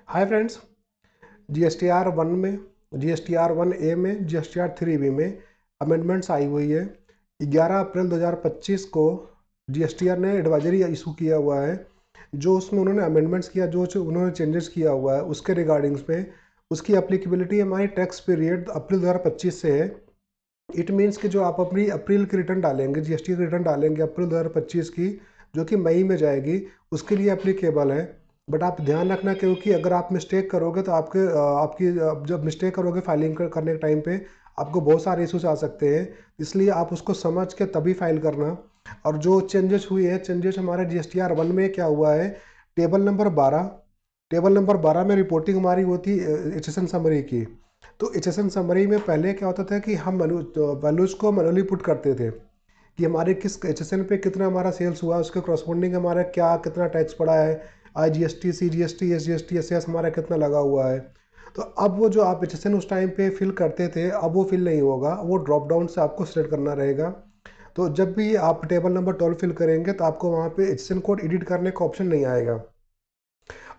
Hi friends, GSTR one में, GSTR one ए में, GSTR three B में अमेंडमेंट्स आई हुई है। 11 अप्रैल 2025 को जीएसटीआर ने एडवाइजरी इशू किया हुआ है। जो उसमें उन्होंने अमेंडमेंट्स किया, जो उन्होंने चेंजेस किया हुआ है उसके रिगार्डिंग्स में उसकी एप्लीकेबिलिटी हमारी टैक्स पीरियड अप्रैल 2025 से है। इट मीन्स कि जो आप अपनी अप्रैल की रिटर्न डालेंगे, जीएसटी की रिटर्न डालेंगे अप्रैल 2025 की, जो कि मई में जाएगी, उसके लिए एप्लीकेबल है। बट आप ध्यान रखना, क्योंकि अगर आप मिस्टेक करोगे तो जब मिस्टेक करोगे फाइलिंग करने के टाइम पे आपको बहुत सारे इशूज आ सकते हैं। इसलिए आप उसको समझ के तभी फाइल करना। और जो चेंजेस हुए हैं, चेंजेस हमारे जीएसटीआर वन में क्या हुआ है, टेबल नंबर 12 में रिपोर्टिंग हमारी होती एचएसएन समरी की। तो एचएसएन समरी में पहले क्या होता था कि हम वैल्यूज को मैनुअली पुट करते थे कि हमारे किस एचएसएन पे कितना हमारा सेल्स हुआ, उसके करस्पॉन्डिंग हमारा क्या कितना टैक्स पड़ा है, आईजीएसटी, सीजीएसटी, एसजीएसटी, एसएस हमारा कितना लगा हुआ है। तो अब वो जो आप एचएसएन उस टाइम पे फिल करते थे, अब वो फिल नहीं होगा, वो ड्रॉप डाउन से आपको सिलेक्ट करना रहेगा। तो जब भी आप टेबल नंबर 12 फिल करेंगे तो आपको वहाँ पे एचएसएन कोड एडिट करने का ऑप्शन नहीं आएगा।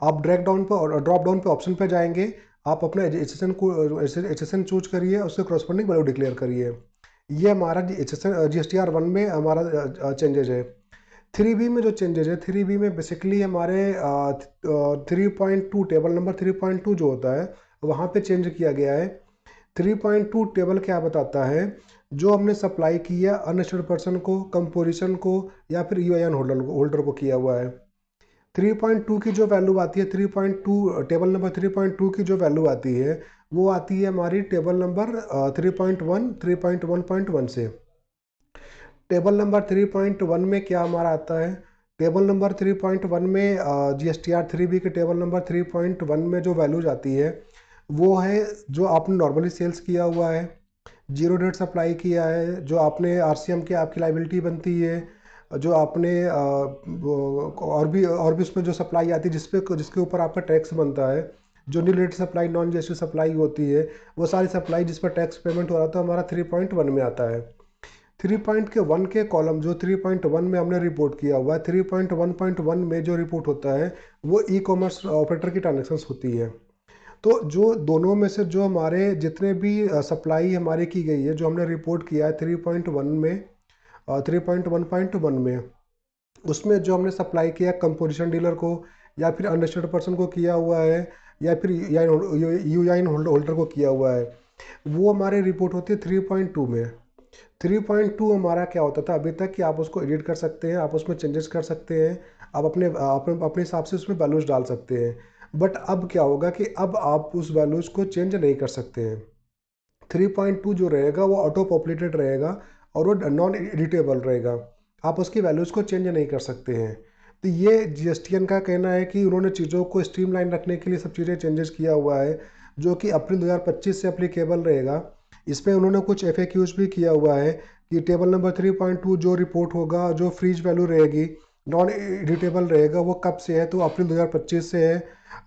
आप ड्रॉप डाउन पे ऑप्शन पे जाएंगे, आप अपना एचएसएन चूज करिए, उसके करस्पॉन्डिंग वैल्यू डिक्लेयर करिए। ये हमारा जीएसटीआर वन में हमारा चेंजेज है। थ्री बी में जो चेंजेज है, थ्री बी में बेसिकली हमारे 3.2 टेबल नंबर 3.2 जो होता है वहाँ पे चेंज किया गया है। 3.2 टेबल क्या बताता है, जो हमने सप्लाई किया अनरजिस्टर्ड पर्सन को, कंपोजिशन को या फिर यूआईएन होल्डर को किया हुआ है। 3.2 की जो वैल्यू आती है, 3.2 टेबल नंबर 3.2 की जो वैल्यू आती है वो आती है हमारी टेबल नंबर 3.1 3.1.1 से। टेबल नंबर 3.1 में क्या हमारा आता है, टेबल नंबर 3.1 में जीएसटीआर थ्री बी के टेबल नंबर 3.1 में जो वैल्यूज आती है वो है जो आपने नॉर्मली सेल्स किया हुआ है, जीरो डेट सप्लाई किया है, जो आपने आरसीएम की आपकी लाइबिलिटी बनती है, जो आपने और भी उसमें जो सप्लाई आती है जिसके ऊपर आपका टैक्स बनता है, जो new date supply, non GST supply होती है, वो सारी सप्लाई जिस पर टैक्स पेमेंट हो रहा था हमारा 3.1 में आता है। 3.1 के कॉलम जो 3.1 में हमने रिपोर्ट किया हुआ है, 3.1.1 में जो रिपोर्ट होता है वो ई कॉमर्स ऑपरेटर की ट्रांजेक्शन्स होती है। तो जो दोनों में से जो हमारे जितने भी सप्लाई हमारी की गई है, जो हमने रिपोर्ट किया है 3.1 में, 3.1.1 में, उसमें जो हमने सप्लाई किया कंपोजिशन डीलर को या फिर अनरजिस्टर्ड पर्सन को किया हुआ है या फिर यूआईएन होल्डर को किया हुआ है, वो हमारी रिपोर्ट होती है 3.2 में। 3.2 हमारा क्या होता था अभी तक कि आप उसको एडिट कर सकते हैं, आप उसमें चेंजेस कर सकते हैं, आप अपने हिसाब से उसमें वैल्यूज डाल सकते हैं। बट अब क्या होगा कि अब आप उस वैल्यूज को चेंज नहीं कर सकते हैं। 3.2 जो रहेगा वो ऑटो पॉपुलेटेड रहेगा और वो नॉन एडिटेबल रहेगा, आप उसकी वैल्यूज़ को चेंज नहीं कर सकते हैं। तो ये जीएसटीएन का कहना है कि उन्होंने चीज़ों को स्ट्रीमलाइन रखने के लिए सब चीज़ें चेंजेस किया हुआ है, जो कि अप्रैल 2025 से अप्लीकेबल रहेगा। इसमें उन्होंने कुछ एफएक्यूज भी किया हुआ है कि टेबल नंबर 3.2 जो रिपोर्ट होगा, जो फ्रीज वैल्यू रहेगी, नॉन एडिटेबल रहेगा, वो कब से है, तो अप्रैल 2025 से है।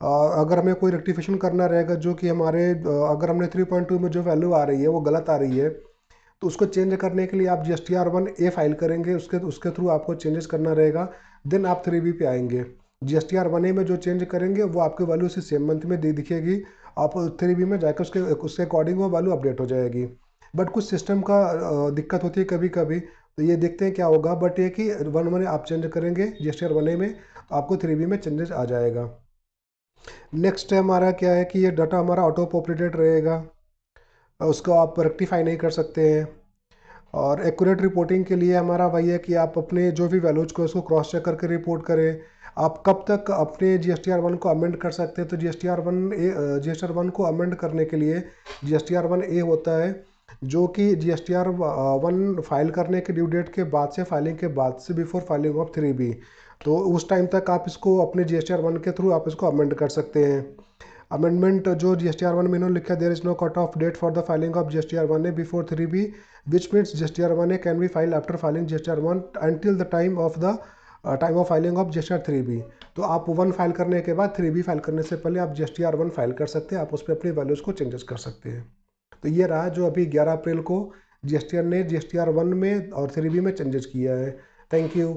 अगर हमें कोई रेक्टिफिकेशन करना रहेगा, जो कि हमारे अगर हमने 3.2 में जो वैल्यू आ रही है वो गलत आ रही है, तो उसको चेंज करने के लिए आप जीएसटीआर वन ए फाइल करेंगे, उसके उसके थ्रू आपको चेंजेस करना रहेगा। देन आप थ्री बी पे आएंगे, जीएसटीआर वन ए में जो चेंज करेंगे वो आपकी वैल्यू उसी सेम मंथ में दिखेगी, आप थ्री बी में जाकर उसके अकॉर्डिंग वो वैल्यू अपडेट हो जाएगी। बट कुछ सिस्टम का दिक्कत होती है कभी कभी, तो ये देखते हैं क्या होगा। बट ये कि वन वन आप चेंज करेंगे जीएसटीआर वन ए में तो आपको थ्री बी में चेंजेस आ जाएगा। नेक्स्ट है हमारा क्या है कि ये डाटा हमारा ऑटो पॉपुलेटेड रहेगा, उसको आप रेक्टिफाई नहीं कर सकते हैं। और एक्यूरेट रिपोर्टिंग के लिए हमारा वही है कि आप अपने जो भी वैल्यूज को उसको क्रॉस चेक करके रिपोर्ट करें। आप कब तक अपने जीएसटीआर वन को अमेंड कर सकते हैं, तो जीएसटीआर वन को अमेंड करने के लिए जीएसटीआर वन ए होता है, जो कि जीएसटीआर वन फाइल करने के ड्यू डेट के बाद से, फाइलिंग के बाद से, before filing of three B. तो उस टाइम तक आप इसको अपने जीएसटीआर वन के थ्रू आप इसको अमेंड कर सकते हैं। अमेंडमेंट जो जीएसटीआर वन में इन्होंने लिखा, there is no cut off date for the filing of GSTR one A before three B, which means GSTR 1A can be filed after filing GSTR 1 until the time of filing of GSTR 3B। तो आप 1 file करने के बाद 3B file करने से पहले आप GSTR 1 file कर सकते हैं, आप उस पर अपनी वैल्यूज़ को चेंजेस कर सकते हैं। तो ये रहा जो अभी 11 अप्रैल को जीएसटीआर ने जीएसटीआर 1 में और 3B में चेंजेस किया है। Thank you.